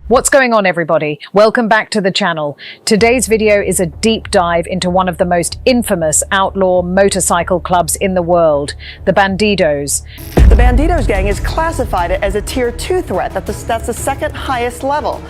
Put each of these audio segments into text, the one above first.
What's going on, everybody? Welcome back to the channel. Today's video is a deep dive into one of the most infamous outlaw motorcycle clubs in the world, the Bandidos. The Bandidos gang is classified as a Tier 2 threat. That's the second highest level.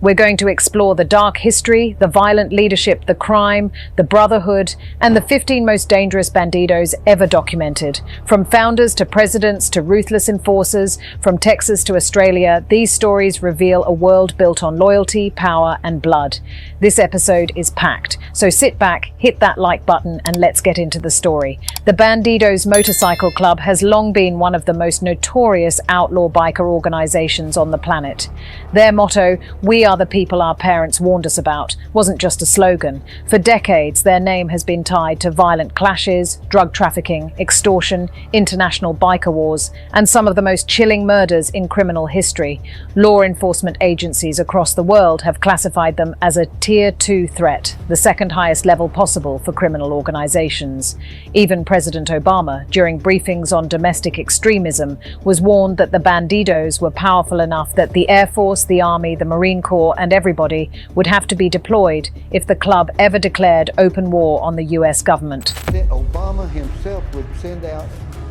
We're going to explore the dark history, the violent leadership, the crime, the brotherhood, and the 15 most dangerous bandidos ever documented. From founders to presidents to ruthless enforcers, from Texas to Australia, these stories reveal a world built on loyalty, power, and blood. This episode is packed, so sit back, hit that like button, and let's get into the story. The Bandidos Motorcycle Club has long been one of the most notorious outlaw biker organizations on the planet. Their motto, "We are the people our parents warned us about," wasn't just a slogan. For decades, their name has been tied to violent clashes, drug trafficking, extortion, international biker wars, and some of the most chilling murders in criminal history. Law enforcement agencies across the world have classified them as a Tier 2 threat, the second highest level possible for criminal organizations. Even President Obama, during briefings on domestic extremism, was warned that the Bandidos were powerful enough that the Air Force, the Army, the Marine Corps, and everybody would have to be deployed if the club ever declared open war on the US government. Obama himself would send out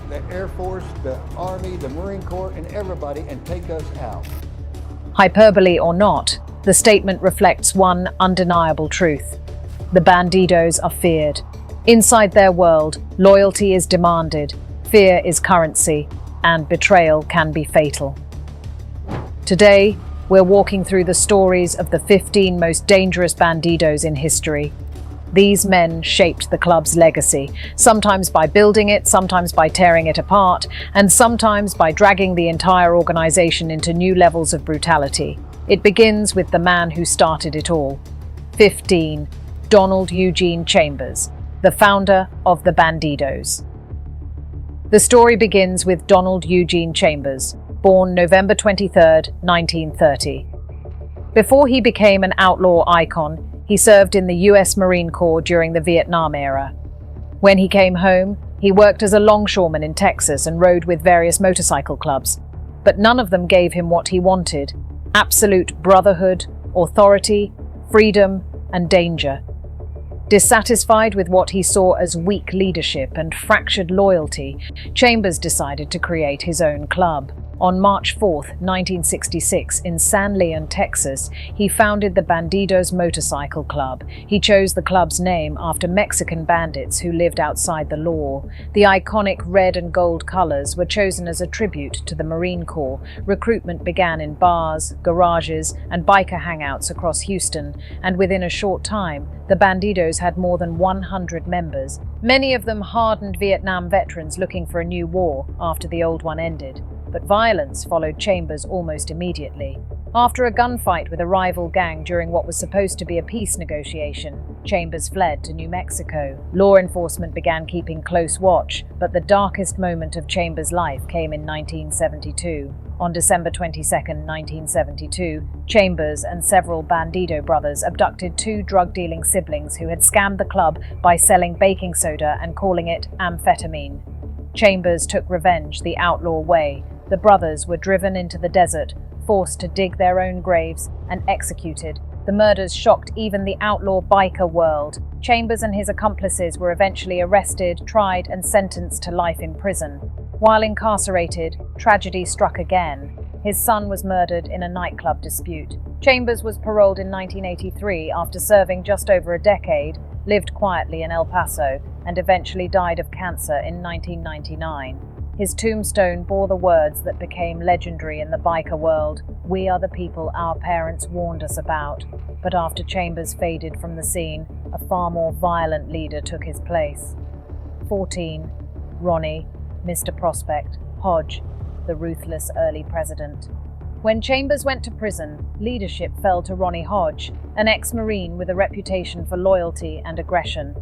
the Air Force, the Army, the Marine Corps, and everybody and take us out. Hyperbole or not, the statement reflects one undeniable truth. The Bandidos are feared. Inside their world, loyalty is demanded, fear is currency, and betrayal can be fatal. Today, we're walking through the stories of the 15 most dangerous bandidos in history. These men shaped the club's legacy, sometimes by building it, sometimes by tearing it apart, and sometimes by dragging the entire organization into new levels of brutality. It begins with the man who started it all. 15. Donald Eugene Chambers, the founder of the Bandidos. The story begins with Donald Eugene Chambers, born November 23, 1930. Before he became an outlaw icon, he served in the US Marine Corps during the Vietnam era. When he came home, he worked as a longshoreman in Texas and rode with various motorcycle clubs. But none of them gave him what he wanted: absolute brotherhood, authority, freedom, and danger. Dissatisfied with what he saw as weak leadership and fractured loyalty, Chambers decided to create his own club. On March 4, 1966, in San Leon, Texas, he founded the Bandidos Motorcycle Club. He chose the club's name after Mexican bandits who lived outside the law. The iconic red and gold colors were chosen as a tribute to the Marine Corps. Recruitment began in bars, garages, and biker hangouts across Houston, and within a short time, the Bandidos had more than 100 members, many of them hardened Vietnam veterans looking for a new war after the old one ended. But violence followed Chambers almost immediately. After a gunfight with a rival gang during what was supposed to be a peace negotiation, Chambers fled to New Mexico. Law enforcement began keeping close watch, but the darkest moment of Chambers' life came in 1972. On December 22, 1972, Chambers and several Bandido brothers abducted two drug-dealing siblings who had scammed the club by selling baking soda and calling it amphetamine. Chambers took revenge the outlaw way. The brothers were driven into the desert, forced to dig their own graves, and executed. The murders shocked even the outlaw biker world. Chambers and his accomplices were eventually arrested, tried, and sentenced to life in prison. While incarcerated, tragedy struck again. His son was murdered in a nightclub dispute. Chambers was paroled in 1983 after serving just over a decade, lived quietly in El Paso, and eventually died of cancer in 1999. His tombstone bore the words that became legendary in the biker world: "We are the people our parents warned us about." But after Chambers faded from the scene, a far more violent leader took his place. 14. Ronnie, Mr. Prospect, Hodge, the ruthless early president. When Chambers went to prison, leadership fell to Ronnie Hodge, an ex-Marine with a reputation for loyalty and aggression.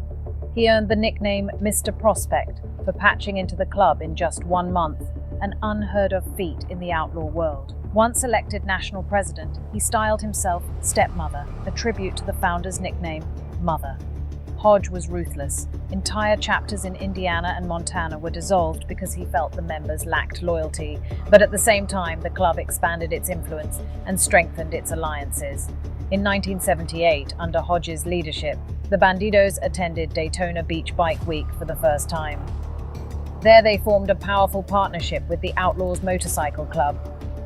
He earned the nickname Mr. Prospect for patching into the club in just 1 month, an unheard-of feat in the outlaw world. Once elected national president, he styled himself Stepmother, a tribute to the founder's nickname, Mother. Hodge was ruthless. Entire chapters in Indiana and Montana were dissolved because he felt the members lacked loyalty, but at the same time, the club expanded its influence and strengthened its alliances. In 1978, under Hodge's leadership, the Bandidos attended Daytona Beach Bike Week for the first time. There they formed a powerful partnership with the Outlaws Motorcycle Club.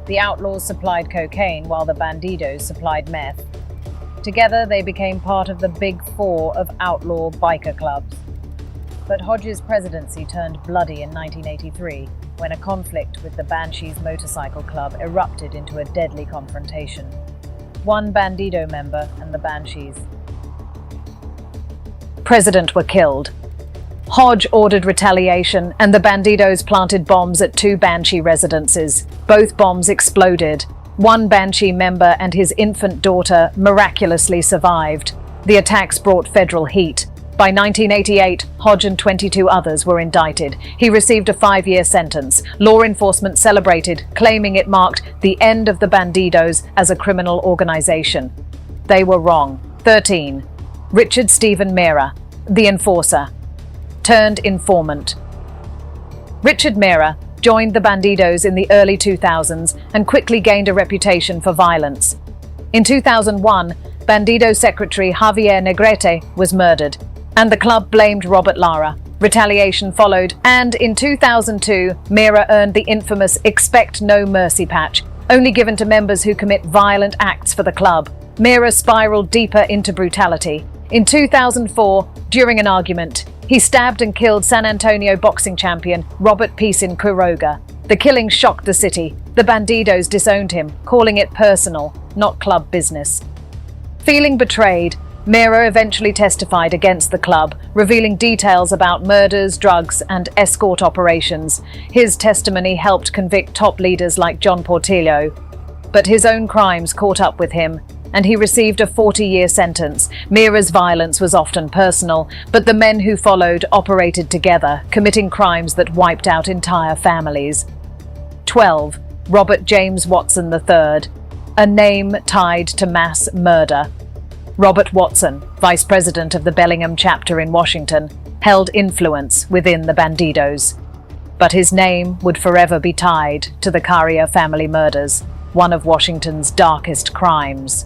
The Outlaws supplied cocaine while the Bandidos supplied meth. Together, they became part of the Big Four of outlaw biker clubs. But Hodge's presidency turned bloody in 1983 when a conflict with the Bandidos Motorcycle Club erupted into a deadly confrontation. One Bandido member and the Banshees president were killed. Hodge ordered retaliation, and the Bandidos planted bombs at 2 Banshee residences. Both bombs exploded. One Banshee member and his infant daughter miraculously survived. The attacks brought federal heat. By 1988, Hodge and 22 others were indicted. He received a 5-year sentence. Law enforcement celebrated, claiming it marked the end of the Bandidos as a criminal organization. They were wrong. 13. Richard Stephen Mira, the enforcer, turned informant. Richard Mira joined the Bandidos in the early 2000s and quickly gained a reputation for violence. In 2001, Bandido secretary Javier Negrete was murdered, and the club blamed Robert Lara. Retaliation followed, and in 2002, Mira earned the infamous Expect No Mercy patch, only given to members who commit violent acts for the club. Mira spiraled deeper into brutality. In 2004, during an argument, he stabbed and killed San Antonio boxing champion Robert Peace Quiroga. The killing shocked the city. The Bandidos disowned him, calling it personal, not club business. Feeling betrayed, Mira eventually testified against the club, revealing details about murders, drugs, and escort operations. His testimony helped convict top leaders like John Portillo. But his own crimes caught up with him, and he received a 40-year sentence. Mira's violence was often personal, but the men who followed operated together, committing crimes that wiped out entire families. 12. Robert James Watson III, a name tied to mass murder. Robert Watson, vice president of the Bellingham chapter in Washington, held influence within the Bandidos. But his name would forever be tied to the Carrier family murders, one of Washington's darkest crimes.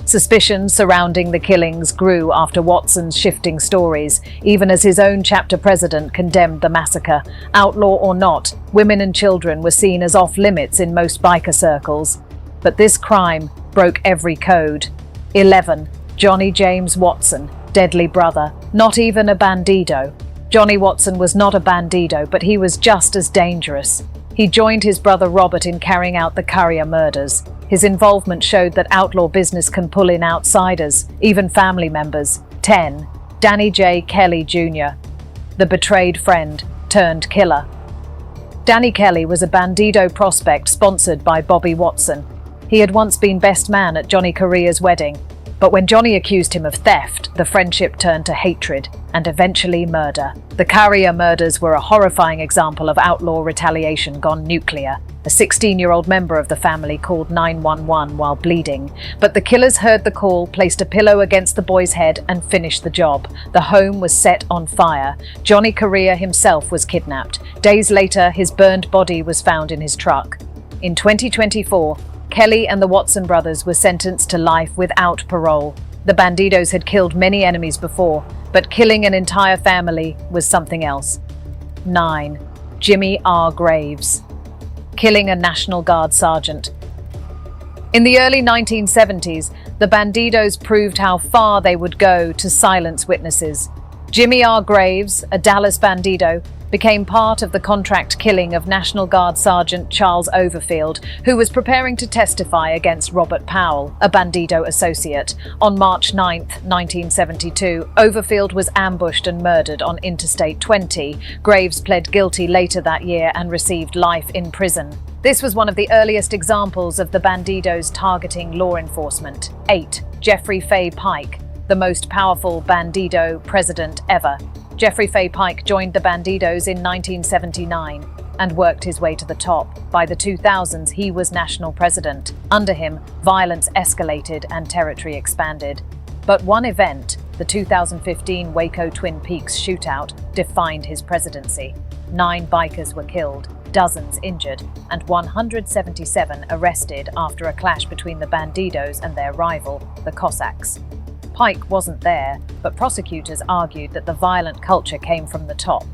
Suspicions surrounding the killings grew after Watson's shifting stories, even as his own chapter president condemned the massacre. Outlaw or not, women and children were seen as off-limits in most biker circles. But this crime broke every code. 11. Johnny James Watson, deadly brother, not even a Bandido. Johnny Watson was not a Bandido, but he was just as dangerous. He joined his brother Robert in carrying out the Carrier murders. His involvement showed that outlaw business can pull in outsiders, even family members. 10. Danny J. Kelly Jr., the betrayed friend turned killer. Danny Kelly was a Bandido prospect sponsored by Bobby Watson. He had once been best man at Johnny Correa's wedding, but when Johnny accused him of theft, the friendship turned to hatred and eventually murder. The Carrier murders were a horrifying example of outlaw retaliation gone nuclear. A 16-year-old member of the family called 911 while bleeding, but the killers heard the call, placed a pillow against the boy's head, and finished the job. The home was set on fire. Johnny Correa himself was kidnapped. Days later, his burned body was found in his truck. In 2024, Kelly and the Watson brothers were sentenced to life without parole. The Bandidos had killed many enemies before, but killing an entire family was something else. 9. Jimmy R. Graves, killing a National Guard sergeant. In the early 1970s, the Bandidos proved how far they would go to silence witnesses. Jimmy R. Graves, a Dallas Bandido, became part of the contract killing of National Guard Sergeant Charles Overfield, who was preparing to testify against Robert Powell, a Bandido associate. On March 9, 1972, Overfield was ambushed and murdered on Interstate 20. Graves pled guilty later that year and received life in prison. This was one of the earliest examples of the Bandidos targeting law enforcement. 8. Jeffrey Fay Pike, the most powerful Bandido president ever. Jeffrey Fay Pike joined the Bandidos in 1979 and worked his way to the top. By the 2000s, he was national president. Under him, violence escalated and territory expanded. But one event, the 2015 Waco Twin Peaks shootout, defined his presidency. 9 bikers were killed, dozens injured, and 177 arrested after a clash between the Bandidos and their rival, the Cossacks. Pike wasn't there, but prosecutors argued that the violent culture came from the top.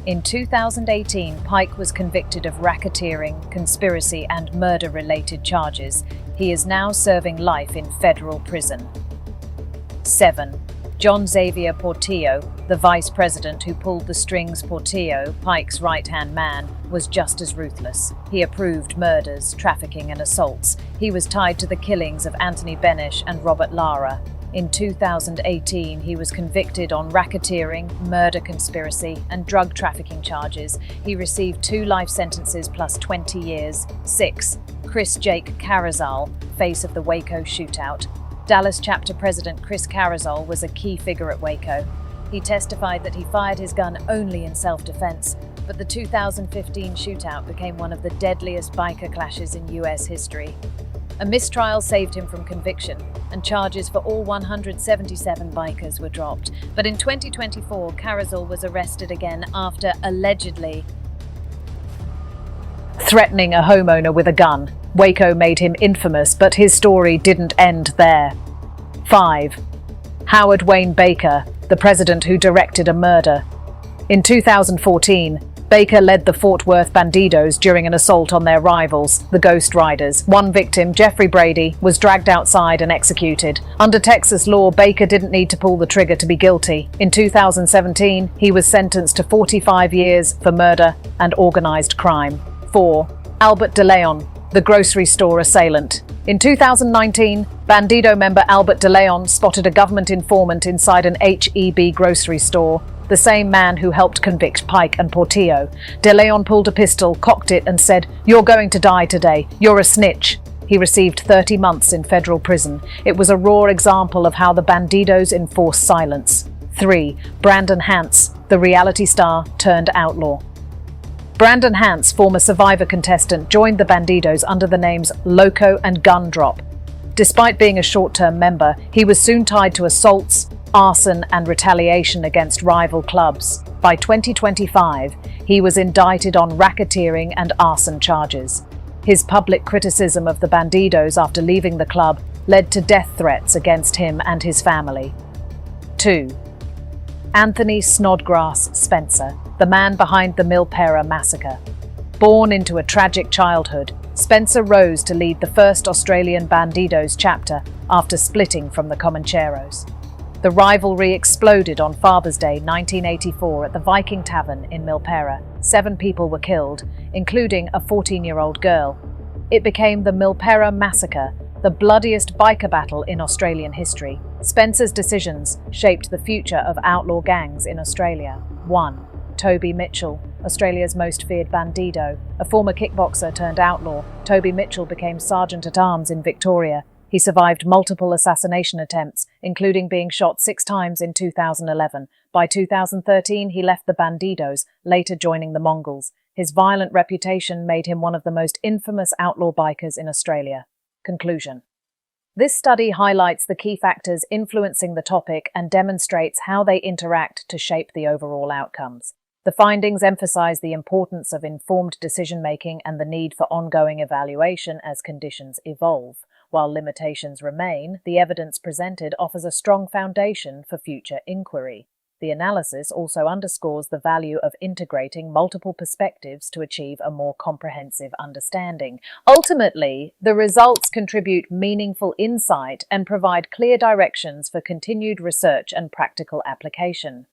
In 2018, Pike was convicted of racketeering, conspiracy, and murder-related charges. He is now serving life in federal prison. 7. John Xavier Portillo, the vice president who pulled the strings. Portillo, Pike's right-hand man, was just as ruthless. He approved murders, trafficking, and assaults. He was tied to the killings of Anthony Benesch and Robert Lara. In 2018, he was convicted on racketeering, murder conspiracy, and drug trafficking charges. He received 2 life sentences plus 20 years. 6. Chris Jake Carrizal, face of the Waco shootout. Dallas chapter president Chris Carrizal was a key figure at Waco. He testified that he fired his gun only in self-defense, but the 2015 shootout became one of the deadliest biker clashes in US history. A mistrial saved him from conviction, and charges for all 177 bikers were dropped. But in 2024, Carrizal was arrested again after allegedly threatening a homeowner with a gun. Waco made him infamous, but his story didn't end there. 5. Howard Wayne Baker, the president who directed a murder. In 2014, Baker led the Fort Worth Bandidos during an assault on their rivals, the Ghost Riders. One victim, Jeffrey Brady, was dragged outside and executed. Under Texas law, Baker didn't need to pull the trigger to be guilty. In 2017, he was sentenced to 45 years for murder and organized crime. 4. Albert DeLeon, the grocery store assailant. In 2019, Bandido member Albert DeLeon spotted a government informant inside an H-E-B grocery store, the same man who helped convict Pike and Portillo. DeLeon pulled a pistol, cocked it, and said, "You're going to die today. You're a snitch." He received 30 months in federal prison. It was a raw example of how the Bandidos enforce silence. 3. Brandon Hantz, the reality star turned outlaw. Brandon Hantz, former Survivor contestant, joined the Bandidos under the names Loco and Gun Drop. Despite being a short-term member, he was soon tied to assaults, arson, and retaliation against rival clubs. By 2025, he was indicted on racketeering and arson charges. His public criticism of the Bandidos after leaving the club led to death threats against him and his family. 2. Anthony Snodgrass Spencer, the man behind the Milpera massacre. Born into a tragic childhood, Spencer rose to lead the first Australian Bandidos chapter after splitting from the Comancheros. The rivalry exploded on Father's Day 1984 at the Viking Tavern in Milpera. 7 people were killed, including a 14-year-old girl. It became the Milpera Massacre, the bloodiest biker battle in Australian history. Spencer's decisions shaped the future of outlaw gangs in Australia. 1. Toby Mitchell, Australia's most feared Bandido. A former kickboxer turned outlaw, Toby Mitchell became Sergeant-at-Arms in Victoria. He survived multiple assassination attempts, including being shot 6 times in 2011. By 2013, he left the Bandidos, later joining the Mongols. His violent reputation made him one of the most infamous outlaw bikers in Australia. Conclusion. This study highlights the key factors influencing the topic and demonstrates how they interact to shape the overall outcomes. The findings emphasize the importance of informed decision-making and the need for ongoing evaluation as conditions evolve. While limitations remain, the evidence presented offers a strong foundation for future inquiry. The analysis also underscores the value of integrating multiple perspectives to achieve a more comprehensive understanding. Ultimately, the results contribute meaningful insight and provide clear directions for continued research and practical application.